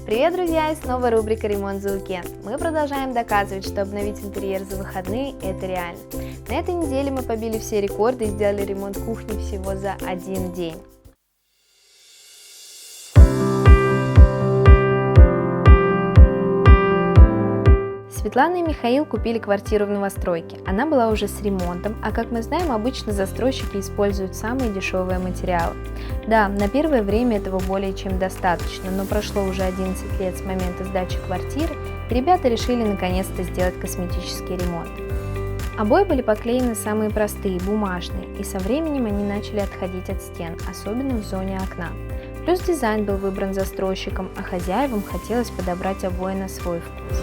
Привет, друзья! И снова рубрика «Ремонт за уикенд». Мы продолжаем доказывать, что обновить интерьер за выходные – это реально. На этой неделе мы побили все рекорды и сделали ремонт кухни всего за один день. Светлана и Михаил купили квартиру в новостройке. Она была уже с ремонтом, а как мы знаем, обычно застройщики используют самые дешевые материалы. Да, на первое время этого более чем достаточно, но прошло уже 11 лет с момента сдачи квартиры, и ребята решили наконец-то сделать косметический ремонт. Обои были поклеены самые простые, бумажные, и со временем они начали отходить от стен, особенно в зоне окна. Плюс дизайн был выбран застройщиком, а хозяевам хотелось подобрать обои на свой вкус.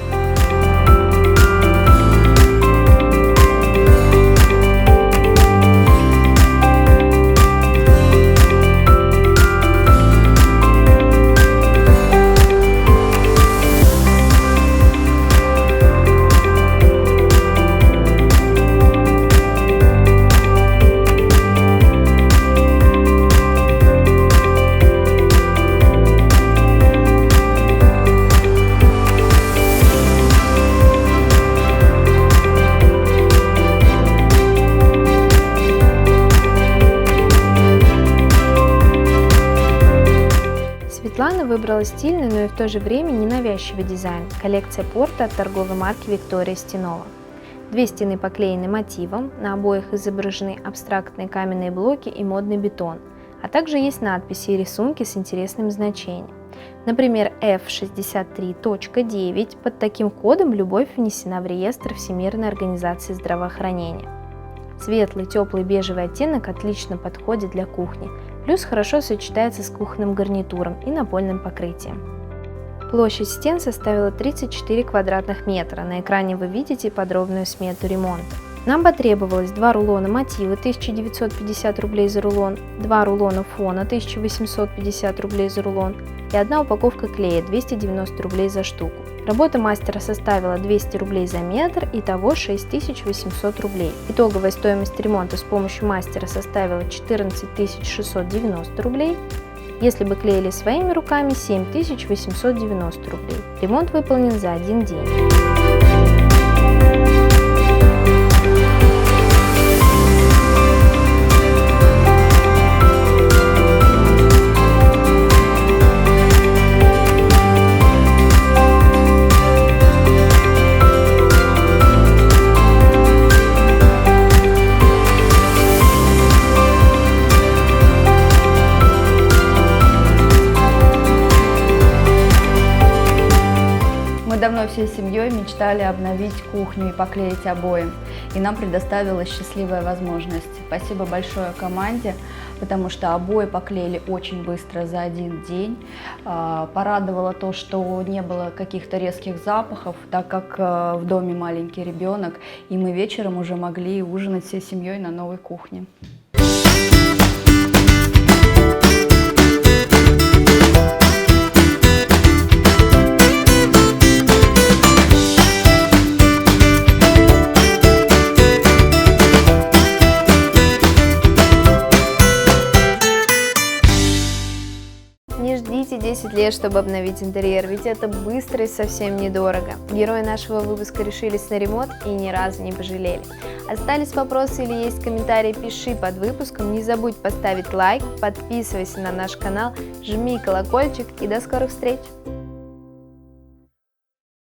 Светлана выбрала стильный, но и в то же время ненавязчивый дизайн – коллекция Порта от торговой марки Виктория Стенова. Две стены поклеены мотивом, на обоях изображены абстрактные каменные блоки и модный бетон, а также есть надписи и рисунки с интересным значением. Например, F63.9, под таким кодом любовь внесена в реестр Всемирной организации здравоохранения. Светлый, теплый бежевый оттенок отлично подходит для кухни, плюс хорошо сочетается с кухонным гарнитуром и напольным покрытием. Площадь стен составила 34 квадратных метра, на экране вы видите подробную смету ремонта. Нам потребовалось 2 рулона мотива 1950 рублей за рулон, 2 рулона фона 1850 рублей за рулон и 1 упаковка клея 290 рублей за штуку. Работа мастера составила 200 рублей за метр, итого 6800 рублей. Итоговая стоимость ремонта с помощью мастера составила 14 690 рублей. Если бы клеили своими руками, 7890 рублей. Ремонт выполнен за один день. Мы давно всей семьей мечтали обновить кухню и поклеить обои, и нам предоставилась счастливая возможность. Спасибо большое команде, потому что обои поклеили очень быстро за один день. Порадовало то, что не было каких-то резких запахов, так как в доме маленький ребенок, и мы вечером уже могли ужинать всей семьей на новой кухне. Не ждите 10 лет, чтобы обновить интерьер, ведь это быстро и совсем недорого. Герои нашего выпуска решились на ремонт и ни разу не пожалели. Остались вопросы или есть комментарии, пиши под выпуском, не забудь поставить лайк, подписывайся на наш канал, жми колокольчик и до скорых встреч!